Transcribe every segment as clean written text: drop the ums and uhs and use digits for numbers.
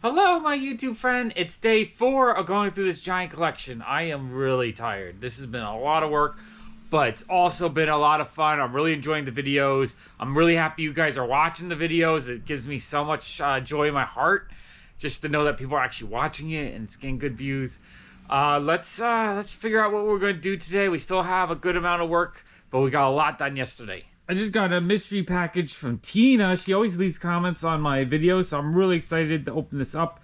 Hello, my YouTube friend. It's day 4 of going through this giant collection. I am really tired. This has been a lot of work, but it's also been a lot of fun. I'm really enjoying the videos. I'm really happy you guys are watching the videos. It gives me so much joy in my heart just to know that people are actually watching it and it's getting good views. Let's figure out what we're going to do today. We still have a good amount of work, but we got a lot done yesterday. I just got a mystery package from Tina. She always leaves comments on my videos, so I'm really excited to open this up.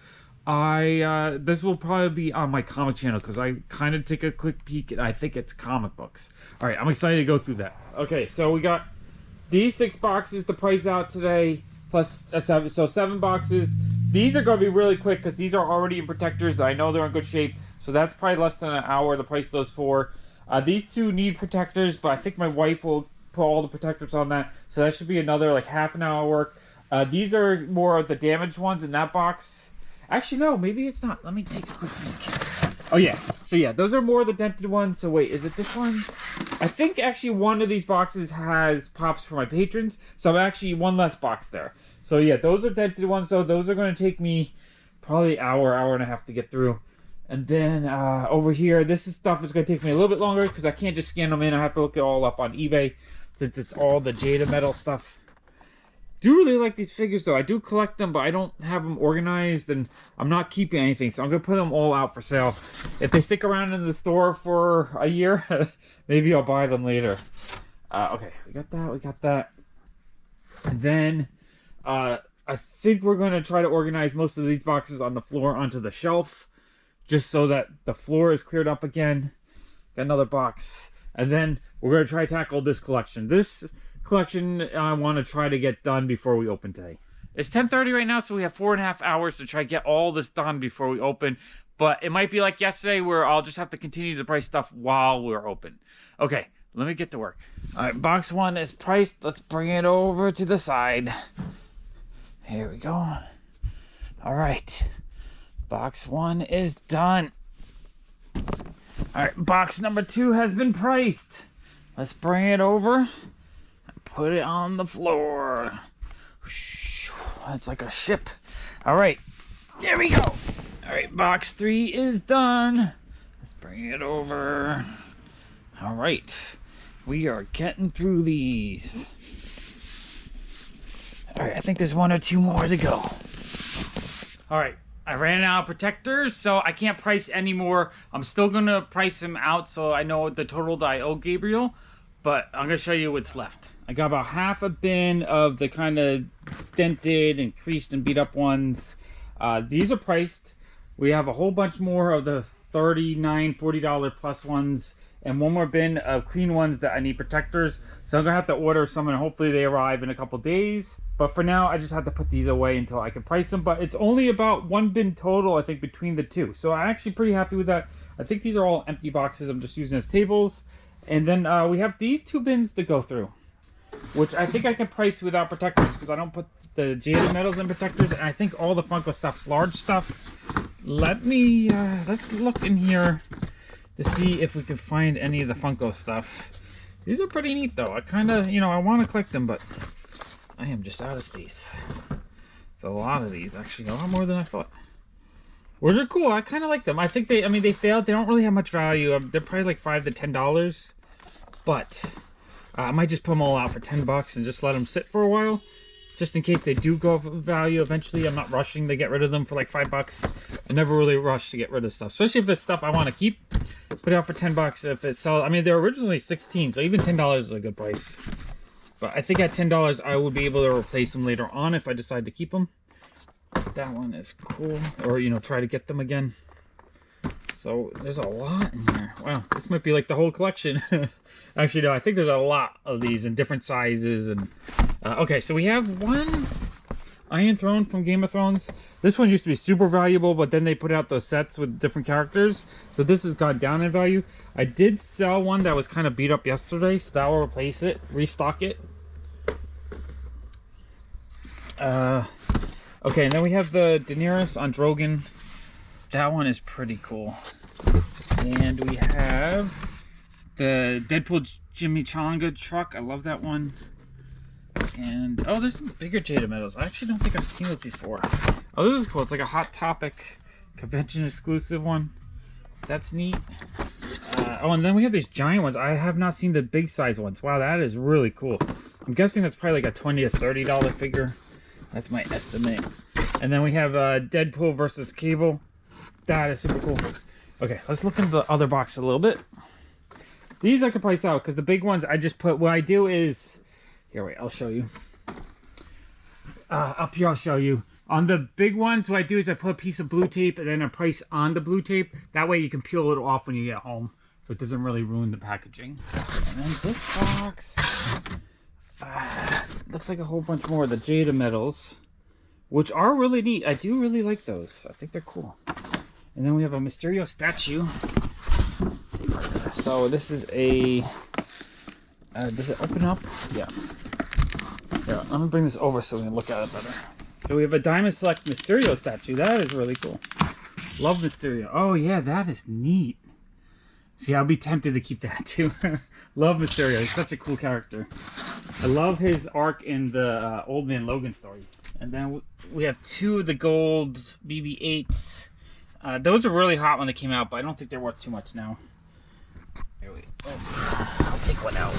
This will probably be on my comic channel because I kind of take a quick peek and I think it's comic books. All right, I'm excited to go through that. Okay, so we got these 6 boxes to price out today, plus 7, so 7 boxes. These are going to be really quick because these are already in protectors. I know they're in good shape, so that's probably less than an hour to price those for. These 2 need protectors, but I think my wife will put all the protectors on that, so that should be another like half an hour work. These are more of the damaged ones in that box. Actually, no, maybe it's not. Let me take a quick peek. Oh yeah, so yeah, those are more of the dented ones. So wait, is it this one? I think actually one of these boxes has pops for my patrons, so I'm actually one less box there. So yeah, those are dented ones, so those are going to take me probably an hour and a half to get through. And then over here, this stuff is going to take me a little bit longer because I can't just scan them in. I have to look it all up on eBay since it's all the Jada Medals stuff. Do really like these figures though. I do collect them, but I don't have them organized and I'm not keeping anything. So I'm going to put them all out for sale. If they stick around in the store for a year, maybe I'll buy them later. Okay, we got that. And then I think we're going to try to organize most of these boxes on the floor onto the shelf, just so that the floor is cleared up again. Got another box. And then we're going to try to tackle this collection. This collection I want to try to get done before we open today. It's 10:30 right now, so we have 4.5 hours to try to get all this done before we open. But it might be like yesterday where I'll just have to continue to price stuff while we're open. Okay, let me get to work. All right, box 1 is priced. Let's bring it over to the side. Here we go. All right. Box 1 is done. Alright, box number 2 has been priced. Let's bring it over and put it on the floor. That's like a ship. Alright, there we go. Alright, box 3 is done. Let's bring it over. Alright, we are getting through these. Alright, I think there's 1 or 2 more to go. Alright. I ran out of protectors, so I can't price anymore. I'm still going to price them out so I know the total that I owe Gabriel, but I'm going to show you what's left. I got about half a bin of the kind of dented and creased and beat up ones. These are priced. We have a whole bunch more of the $39, $40 plus ones, and 1 more bin of clean ones that I need protectors. So I'm going to have to order some and hopefully they arrive in a couple days. But for now, I just have to put these away until I can price them. But it's only about 1 bin total, I think, between the 2. So I'm actually pretty happy with that. I think these are all empty boxes. I'm just using as tables. And then we have these 2 bins to go through, which I think I can price without protectors because I don't put the Jada Medals in protectors. And I think all the Funko stuff's large stuff. Let me, let's look in here to see if we can find any of the Funko stuff. These are pretty neat though. I kind of, I want to collect them, but I am just out of space. It's a lot of these, actually. A lot more than I thought. Which are cool. I kind of like them. I think they failed. They don't really have much value. They're probably like $5 to $10. But I might just put them all out for $10 and just let them sit for a while. Just in case they do go up in value eventually. I'm not rushing to get rid of them for like $5. I never really rush to get rid of stuff. Especially if it's stuff I want to keep. Put it out for $10 if it sells. I mean, they're originally $16, so even $10 is a good price. But I think at $10, I will be able to replace them later on if I decide to keep them. That one is cool. Or, try to get them again. So, there's a lot in here. Wow, this might be like the whole collection. Actually, no, I think there's a lot of these in different sizes. And okay, so we have 1 Iron Throne from Game of Thrones. This one used to be super valuable, but then they put out those sets with different characters. So this has gone down in value. I did sell one that was kind of beat up yesterday, so that will replace it, restock it. Okay, and then we have the Daenerys on Drogon. That one is pretty cool. And we have the Deadpool Jimmy Changa truck. I love that one. And, oh, there's some bigger Jada Medals. I actually don't think I've seen those before. Oh, this is cool. It's like a Hot Topic convention exclusive one. That's neat. Oh, and then we have these giant ones. I have not seen the big size ones. Wow, that is really cool. I'm guessing that's probably like a $20 to $30 figure. That's my estimate. And then we have Deadpool versus Cable. That is super cool. Okay, let's look into the other box a little bit. These I can price out because the big ones I just put. What I do is, here, wait, I'll show you. Up here, I'll show you. On the big ones, what I do is I put a piece of blue tape and then a price on the blue tape. That way you can peel it off when you get home, so it doesn't really ruin the packaging. And then this box looks like a whole bunch more of the Jada Medals, which are really neat. I do really like those. I think they're cool. And then we have a Mysterio statue. Let's see if I so this is a. Does it open up? Yeah. Yeah. Let me bring this over so we can look at it better. So we have a Diamond Select Mysterio statue. That is really cool. Love Mysterio. Oh yeah, that is neat. See, I'll be tempted to keep that too. Love Mysterio. He's such a cool character. I love his arc in the Old Man Logan story. And then we have two of the gold BB-8s. Those are really hot when they came out, but I don't think they're worth too much now. Here we go. Oh, I'll take one out.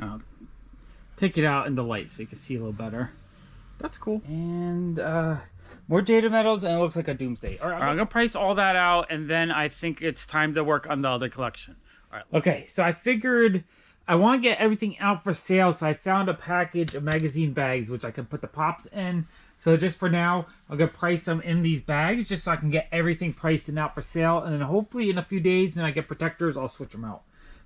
I'll take it out in the light so you can see a little better. That's cool. And more Jada Medals, and it looks like a Doomsday. All right, I'm gonna price all that out, and then I think it's time to work on the other collection. All right. Okay, so I figured I want to get everything out for sale, so I found a package of magazine bags, which I can put the Pops in. So just for now, I'm going to price them in these bags, just so I can get everything priced and out for sale. And then hopefully in a few days, when I get protectors, I'll switch them out.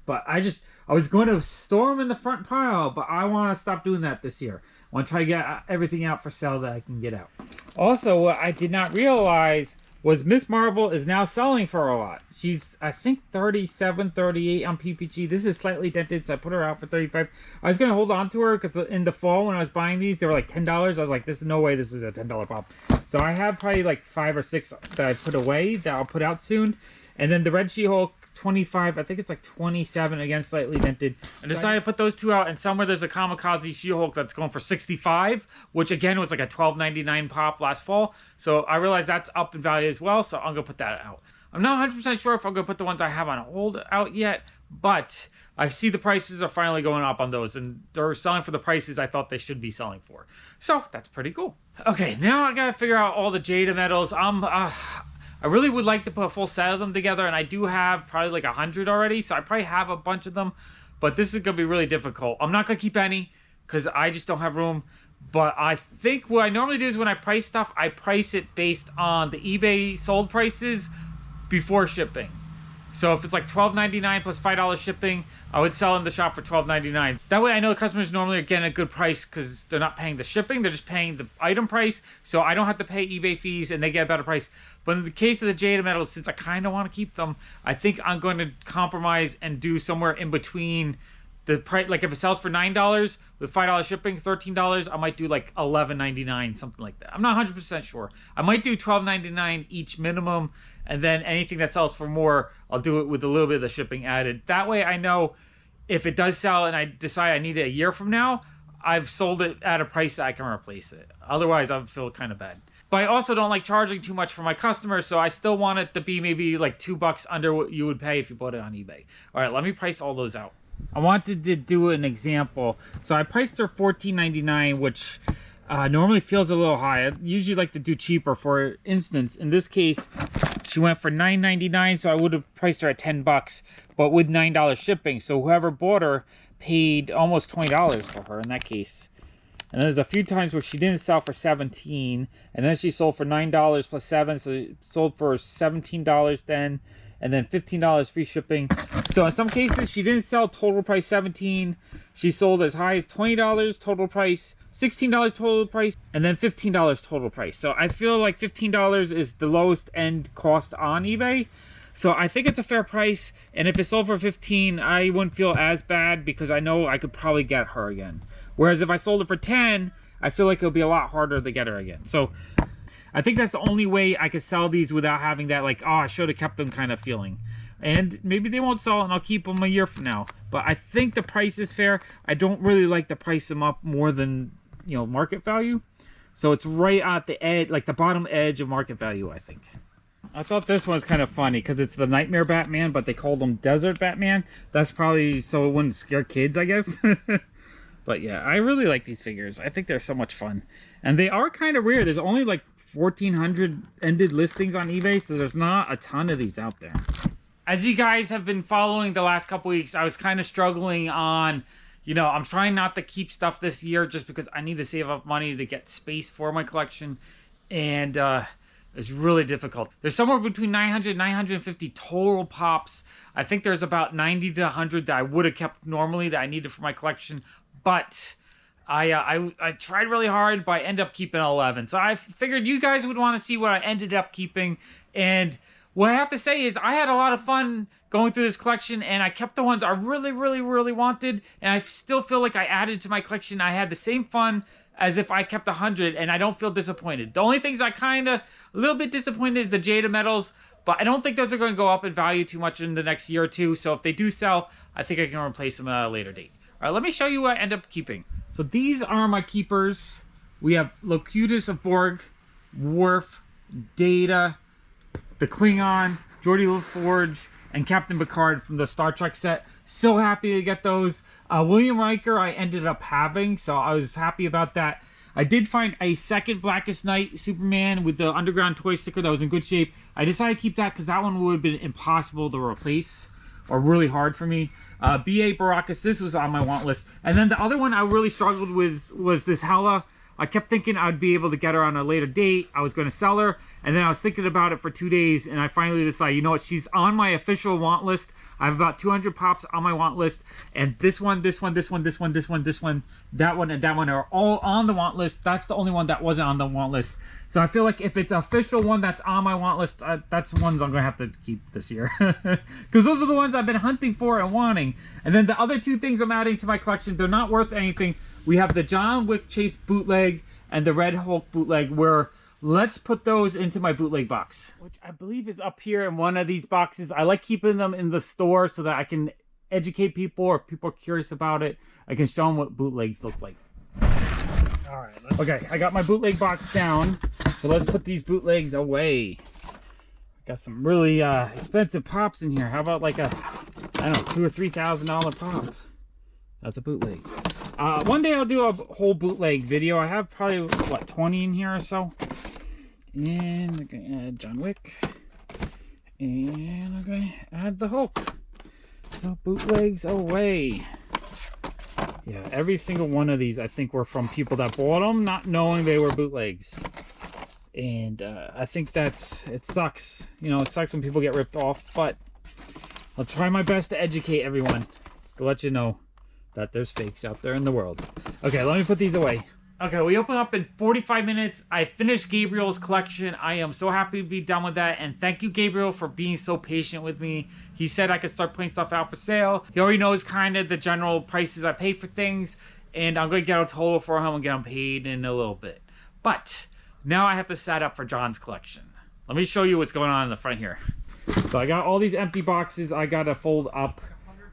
But I was going to store them in the front pile, but I want to stop doing that this year. I want to try to get everything out for sale that I can get out. Also, what I did not realize was Miss Marvel is now selling for a lot. She's, I think, 37, 38 on PPG. This is slightly dented, so I put her out for 35. I was going to hold on to her because in the fall when I was buying these, they were like $10. I was like, this is no way this is a $10 pop. So I have probably like 5 or 6 that I put away that I'll put out soon. And then the Red She-Hulk, 25, I think it's like 27, again slightly dented. I decided to put those two out, and somewhere there's a Kamikaze She-Hulk that's going for 65, which again was like a $12.99 pop last fall. So I realized that's up in value as well, so I'm gonna put that out. I'm not 100% sure if I'm gonna put the ones I have on hold out yet, but I see the prices are finally going up on those, and they're selling for the prices I thought they should be selling for. So that's pretty cool. Okay, now I gotta figure out all the Jada Medals. I really would like to put a full set of them together, and I do have probably like 100 already, so I probably have a bunch of them, but this is going to be really difficult. I'm not going to keep any because I just don't have room, but I think what I normally do is when I price stuff, I price it based on the eBay sold prices before shipping. So if it's like $12.99 plus $5 shipping, I would sell in the shop for $12.99. That way I know the customers normally are getting a good price because they're not paying the shipping, they're just paying the item price, so I don't have to pay eBay fees and they get a better price. But in the case of the Jada Medals, since I kind of want to keep them, I think I'm going to compromise and do somewhere in between the price. Like if it sells for $9 with $5 shipping, $13, I might do like $11.99, something like that. I'm not 100% sure. I might do $12.99 each minimum, and then anything that sells for more, I'll do it with a little bit of the shipping added. That way I know if it does sell and I decide I need it a year from now, I've sold it at a price that I can replace it. Otherwise, I would feel kind of bad. But I also don't like charging too much for my customers, so I still want it to be maybe like $2 under what you would pay if you bought it on eBay. All right, let me price all those out. I wanted to do an example. So I priced her $14.99, which normally feels a little high. I usually like to do cheaper. For instance, in this case, she went for $9.99, so I would have priced her at $10, but with $9 shipping. So whoever bought her paid almost $20 for her in that case. And there's a few times where she didn't sell for $17, and then she sold for $9 plus $7, so it sold for $17 then, and then $15 free shipping. So in some cases, she didn't sell total price $17. She sold as high as $20 total price, $16 total price, and then $15 total price. So I feel like $15 is the lowest end cost on eBay. So I think it's a fair price, and if it sold for $15, I wouldn't feel as bad because I know I could probably get her again. Whereas if I sold it for $10, I feel like it'll be a lot harder to get her again. So I think that's the only way I could sell these without having that like, oh, I should have kept them kind of feeling. And maybe they won't sell and I'll keep them a year from now. But I think the price is fair. I don't really like to price them up more than market value. So it's right at the edge, like the bottom edge of market value, I think. I thought this one's kind of funny because it's the Nightmare Batman, but they called him Desert Batman. That's probably so it wouldn't scare kids, I guess. But yeah, I really like these figures. I think they're so much fun. And they are kind of rare. There's only like 1,400 ended listings on eBay, so there's not a ton of these out there. As you guys have been following the last couple weeks, I was kind of struggling on, I'm trying not to keep stuff this year just because I need to save up money to get space for my collection. And it's really difficult. There's somewhere between 900 and 950 total pops. I think there's about 90 to 100 that I would have kept normally that I needed for my collection. But I tried really hard, but I ended up keeping 11. So I figured you guys would want to see what I ended up keeping. And what I have to say is I had a lot of fun going through this collection, and I kept the ones I really, really, really wanted. And I still feel like I added to my collection. I had the same fun as if I kept 100, and I don't feel disappointed. The only things I kind of a little bit disappointed is the Jada Medals, but I don't think those are going to go up in value too much in the next year or two. So if they do sell, I think I can replace them at a later date. All right, let me show you what I end up keeping. So these are my keepers. We have Locutus of Borg, Worf, Data, the Klingon, Geordi LaForge, and Captain Picard from the Star Trek set. So happy to get those. William Riker I ended up having, so I was happy about that. I did find a second Blackest Night Superman with the Underground Toy sticker that was in good shape. I decided to keep that because that one would have been impossible to replace, or really hard for me. B.A. Baracus, this was on my want list. And then the other one I really struggled with was this Hela. I kept thinking I'd be able to get her on a later date. I was going to sell her, and then I was thinking about it for 2 days, and I finally decided, you know what, she's on my official want list. I have about 200 pops on my want list, and this one, that one, and that one are all on the want list. That's the only one that wasn't on the want list. So I feel like if it's an official one that's on my want list, that's the ones I'm going to have to keep this year. Because those are the ones I've been hunting for and wanting. And then the other two things I'm adding to my collection, they're not worth anything. We have the John Wick Chase bootleg and the Red Hulk bootleg, where let's put those into my bootleg box, which I believe is up here in one of these boxes. I like keeping them in the store so that I can educate people, or if people are curious about it, I can show them what bootlegs look like. All right. Okay, I got my bootleg box down, so let's put these bootlegs away. Got some really expensive pops in here. How about like a, I don't know, $2,000 or $3,000 pop? That's a bootleg. One day I'll do a whole bootleg video. I have probably, what, 20 in here or so. And I'm going to add John Wick. And I'm going to add the Hulk. So bootlegs away. Yeah, every single one of these I think were from people that bought them not knowing they were bootlegs. And I think it sucks. It sucks when people get ripped off, but I'll try my best to educate everyone to let you know that there's fakes out there in the world. Okay, let me put these away. Okay, we open up in 45 minutes. I finished Gabriel's collection. I am so happy to be done with that. And thank you, Gabriel, for being so patient with me. He said I could start putting stuff out for sale. He already knows kind of the general prices I pay for things. And I'm going to get a total for him and get him paid in a little bit. But now I have to set up for John's collection. Let me show you what's going on in the front here. So I got all these empty boxes I got to fold up.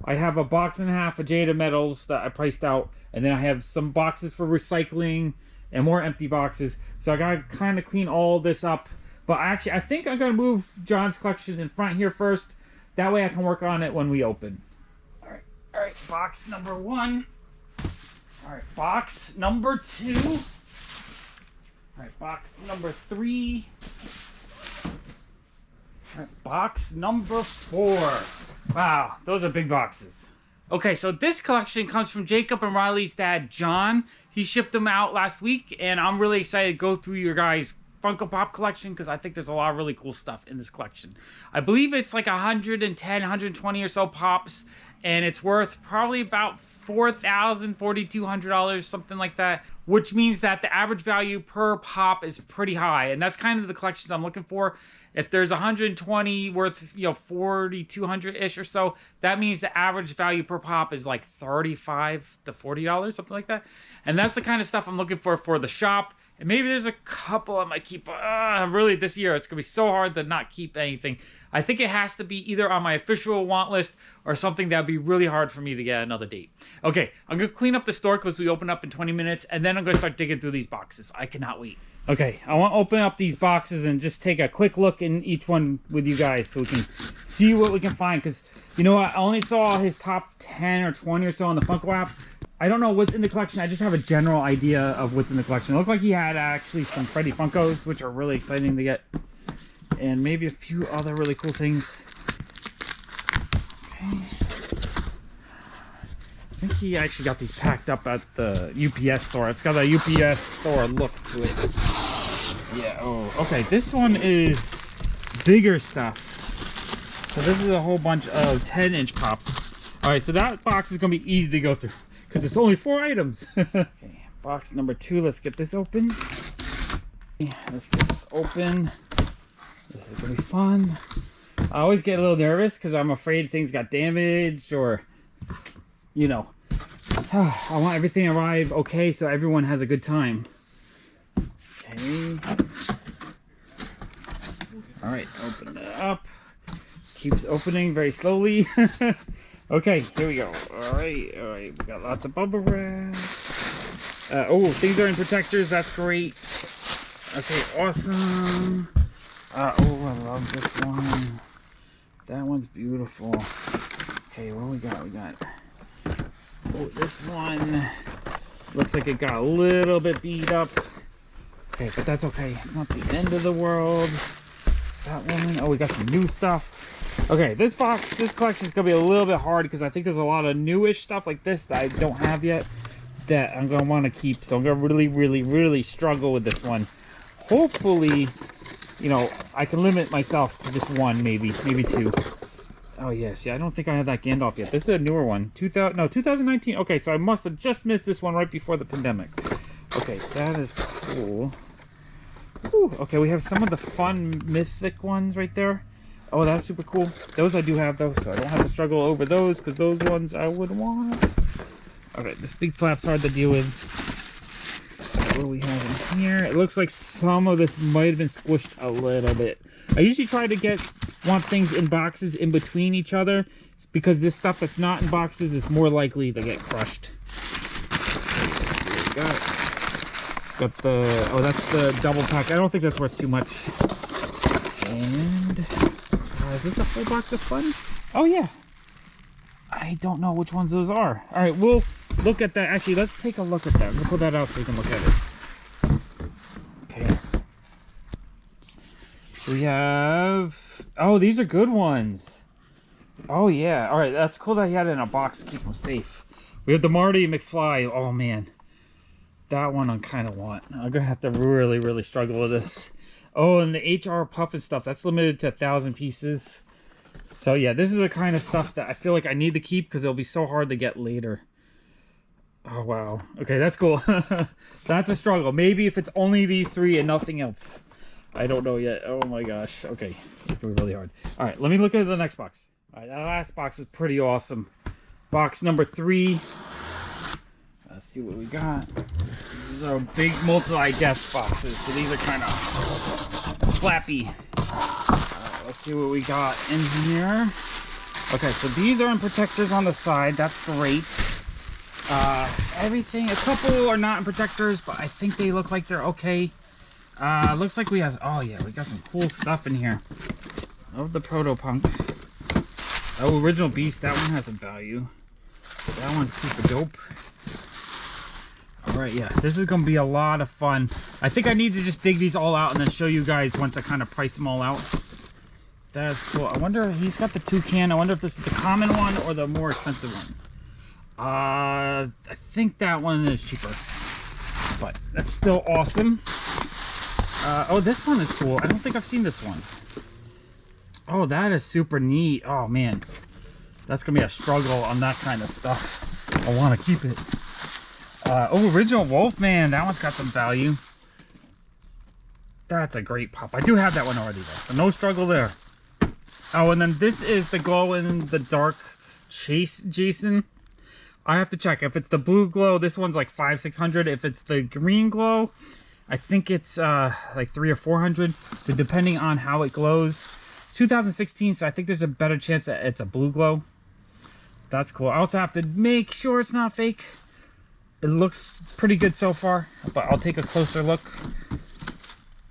I have a box and a half of Jada Medals that I priced out, and then I have some boxes for recycling and more empty boxes. So I gotta kind of clean all this up. But actually, I think I'm gonna move John's collection in front here first. That way I can work on it when we open. All right, box number 1. All right, box number 2. All right, box number 3. All right, box number 4. Wow, those are big boxes. Okay, so this collection comes from Jacob and Riley's dad, John. He shipped them out last week, and I'm really excited to go through your guys' Funko Pop collection because I think there's a lot of really cool stuff in this collection. I believe it's like 110, 120 or so pops, and it's worth probably about $4,000, $4,200, something like that, which means that the average value per pop is pretty high, and that's kind of the collections I'm looking for. If there's 120 worth, $4,200-ish or so, that means the average value per pop is like $35 to $40, something like that. And that's the kind of stuff I'm looking for the shop And maybe there's a couple I might keep. Really, this year, it's going to be so hard to not keep anything. I think it has to be either on my official want list or something that would be really hard for me to get another date. Okay, I'm going to clean up the store because we open up in 20 minutes, and then I'm going to start digging through these boxes. I cannot wait. Okay, I want to open up these boxes and just take a quick look in each one with you guys so we can see what we can find. Because, you know, I only saw his top 10 or 20 or so on the Funko app. I don't know what's in the collection. I just have a general idea of what's in the collection. It looked like he had actually some Freddy Funkos, which are really exciting to get. And maybe a few other really cool things. Okay. I think he actually got these packed up at the UPS store. It's got a UPS store look to it. Yeah, oh, okay. This one is bigger stuff. So this is a whole bunch of 10-inch pops. All right, so that box is going to be easy to go through because it's only 4 items. Okay, box number 2. Let's get this open. Yeah, let's get this open. This is going to be fun. I always get a little nervous because I'm afraid things got damaged or, you know, I want everything to arrive okay so everyone has a good time. Okay. All right, open it up. Keeps opening very slowly. Okay, here we go. All right, we got lots of bubble wrap. Oh, things are in protectors. That's great. Okay, awesome. Oh, I love this one. That one's beautiful. Okay, what we got? We got. Oh, this one looks like it got a little bit beat up. Okay, but that's okay. It's not the end of the world. That one. Oh, we got some new stuff. Okay, this collection is gonna be a little bit hard because I think there's a lot of newish stuff like this that I don't have yet that I'm gonna want to keep. So I'm gonna really struggle with this one. Hopefully, you know, I can limit myself to just one, maybe 2. Oh yes, yeah. I don't think I have that Gandalf yet. This is a newer one. 2019. Okay, so I must have just missed this one right before the pandemic. Okay, that is cool. Ooh, okay, we have some of the fun mythic ones right there. Oh, that's super cool. Those I do have though, so I don't have to struggle over those because those ones I would want. Okay, this big flap's hard to deal with. What do we have in here? It looks like some of this might have been squished a little bit. I usually try to want things in boxes in between each other because this stuff that's not in boxes is more likely to get crushed. Okay, got the, oh, that's the double pack. I don't think that's worth too much. And is this a full box of fun? Oh yeah. I don't know which ones those are. All right, we'll look at that. Actually, let's take a look at that. We'll pull that out so we can look at it. Okay. We have... Oh, these are good ones. Oh, yeah. All right, that's cool that he had it in a box to keep them safe. We have the Marty McFly. Oh, man. That one I kind of want. I'm going to have to really struggle with this. Oh, and the HR Puffin stuff. That's limited to 1,000 pieces. So, yeah, this is the kind of stuff that I feel like I need to keep because it'll be so hard to get later. Oh, wow. Okay, that's cool. That's a struggle. Maybe if it's only these 3 and nothing else. I don't know yet. Oh, my gosh. Okay, it's going to be really hard. All right, let me look at the next box. All right, that last box is pretty awesome. Box number 3. Let's see what we got. These are big multi-guest boxes, so these are kind of flappy. Let's see what we got in here. Okay, so these are in protectors on the side. That's great. Everything, a couple are not in protectors, but I think they look like they're okay. Looks like we have, oh yeah, we got some cool stuff in here. Love the Proto-Punk. Oh, Original Beast, that one has some value. That one's super dope. Alright, yeah, this is going to be a lot of fun. I think I need to just dig these all out and then show you guys once I kind of price them all out. That's cool. I wonder, he's got the toucan. I wonder if this is the common one or the more expensive one. I think that one is cheaper. But that's still awesome. Oh, this one is cool. I don't think I've seen this one. Oh, that is super neat. Oh, man. That's going to be a struggle on that kind of stuff. I want to keep it. Oh, Original Wolfman. That one's got some value. That's a great pop. I do have that one already, though. So no struggle there. Oh, and then this is the glow-in-the-dark Chase Jason. I have to check. If it's the blue glow, this one's like 500-600. If it's the green glow, I think it's like 300 or 400. So depending on how it glows. It's 2016, so I think there's a better chance that it's a blue glow. That's cool. I also have to make sure it's not fake. It looks pretty good so far, but I'll take a closer look.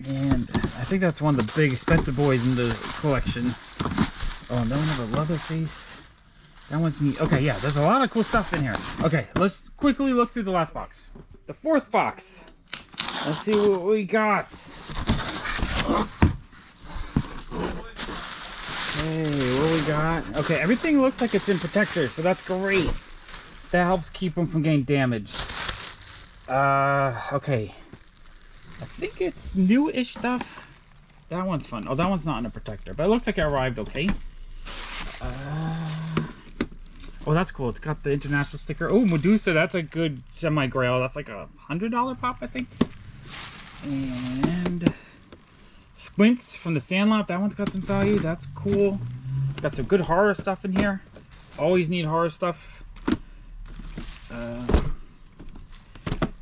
And I think that's one of the big expensive boys in the collection. Oh, and then we have a leather face. That one's neat. Okay, yeah, there's a lot of cool stuff in here. Okay, let's quickly look through the last box. The fourth box. Let's see what we got. Okay, what we got? Okay, everything looks like it's in protector, so that's great. That helps keep them from getting damaged. Okay. I think it's new-ish stuff. That one's fun. Oh, that one's not in a protector, but it looks like it arrived okay. Oh, that's cool. It's got the international sticker. Oh, Medusa. That's a good semi-grail. That's like a $100 pop, I think. And Squints from the Sandlot. That one's got some value. That's cool. Got some good horror stuff in here. Always need horror stuff.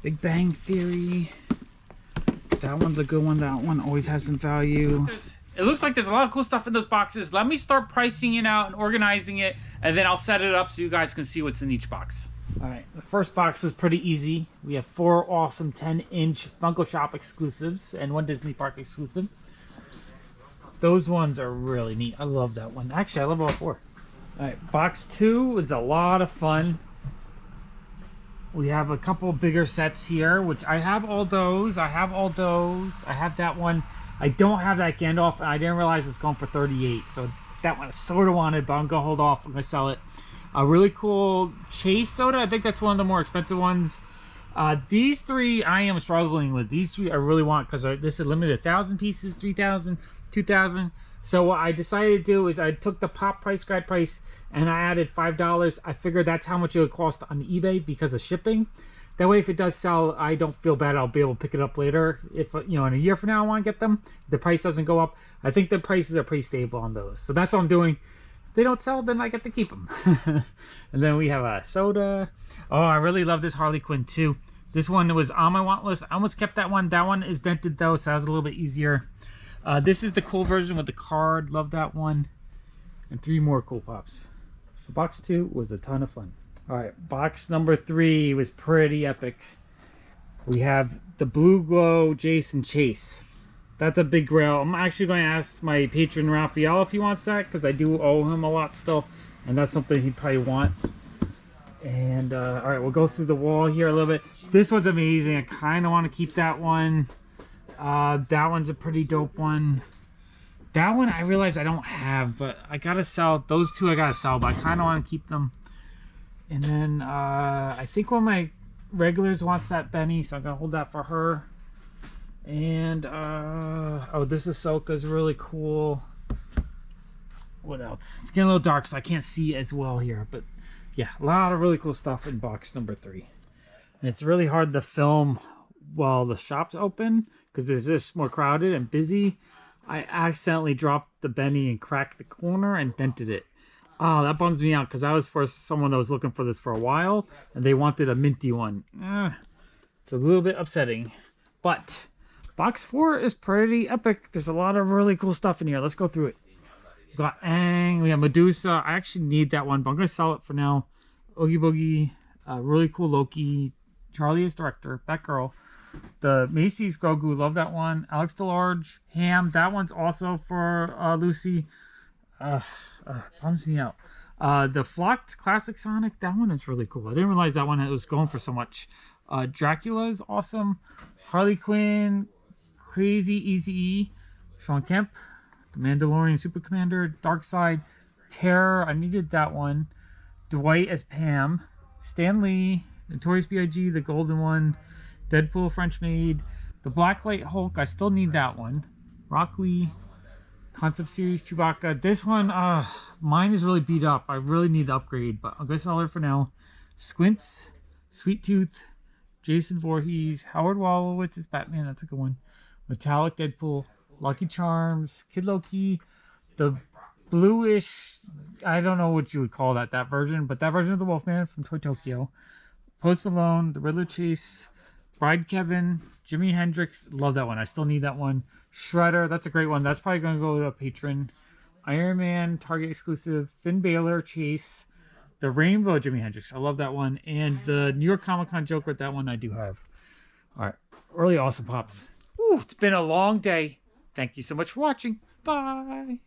Big Bang Theory. That one's a good one. That one always has some value. It looks like there's a lot of cool stuff in those boxes. Let me start pricing it out and organizing it, and then I'll set it up so you guys can see what's in each box. All right, the first box is pretty easy. We have 4 awesome 10-inch Funko Shop exclusives and 1 Disney Park exclusive. Those ones are really neat. I love that one. Actually, I love all 4. All right, box 2 is a lot of fun. We have a couple bigger sets here, which I have all those. I have all those. I have that one. I don't have that Gandalf, and I didn't realize it's going for 38. So that one I sort of wanted, but I'm going to hold off. I'm going to sell it. A really cool Chase soda. I think that's one of the more expensive ones. These 3 I am struggling with. These 3 I really want because this is limited 1,000 pieces, 3,000, 2,000. So what I decided to do is I took the Pop Price Guide price and I added $5. I figured that's how much it would cost on eBay because of shipping. That way, if it does sell, I don't feel bad. I'll be able to pick it up later. If, you know, in a year from now I want to get them, the price doesn't go up. I think the prices are pretty stable on those. So that's what I'm doing. If they don't sell, then I get to keep them. And then we have a soda. Oh, I really love this Harley Quinn too. This one was on my want list. I almost kept that one. That one is dented though, so that was a little bit easier. This is the cool version with the card. Love that one. And 3 more cool pops. So box 2 was a ton of fun. All right, box number 3 was pretty epic. We have the Blue Glow Jason Chase. That's a big grail. I'm actually going to ask my patron Raphael if he wants that because I do owe him a lot still. And that's something he'd probably want. And all right, we'll go through the wall here a little bit. This one's amazing. I kind of want to keep that one. That one's a pretty dope one. That one I realize I don't have, but I gotta sell. Those 2 I gotta sell, but I kind of want to keep them. And then I think one of my regulars wants that Benny, so I'm gonna hold that for her. And oh, this Ahsoka's really cool. What else? It's getting a little dark, so I can't see as well here. But yeah, a lot of really cool stuff in box number 3. And it's really hard to film while the shop's open because it's just more crowded and busy. I accidentally dropped the Benny and cracked the corner and dented it. Oh, that bums me out because I was for someone that was looking for this for a while and they wanted a minty one. It's a little bit upsetting. But box 4 is pretty epic. There's a lot of really cool stuff in here. Let's go through it. We got Aang. We have Medusa. I actually need that one, but I'm going to sell it for now. Oogie Boogie. Really cool Loki. Charlie is director. Batgirl. The Macy's Grogu, love that one. Alex DeLarge, Ham, that one's also for Lucy. Bums me out. The Flocked Classic Sonic, that one is really cool. I didn't realize that one was going for so much. Dracula is awesome. Harley Quinn, Crazy Easy, Sean Kemp, The Mandalorian Super Commander, Darkseid, Terror, I needed that one. Dwight as Pam, Stan Lee, Notorious B.I.G., the golden one. Deadpool French Maid, the Blacklight Hulk, I still need that one. Rock Lee, Concept Series Chewbacca. This one, mine is really beat up. I really need the upgrade, but I'm going to sell it for now. Squints, Sweet Tooth, Jason Voorhees, Howard Wolowitz is Batman, that's a good one. Metallic Deadpool, Lucky Charms, Kid Loki, the bluish, I don't know what you would call that version, but that version of the Wolfman from Toy Tokyo. Post Malone, the Riddler Chase, Bride Kevin, Jimi Hendrix, love that one. I still need that one. Shredder, that's a great one. That's probably going to go to a patron. Iron Man, Target exclusive. Finn Balor, Chase. The Rainbow Jimi Hendrix, I love that one. And the New York Comic Con Joker, that one I do have. All right, really awesome pops. Ooh, it's been a long day. Thank you so much for watching. Bye.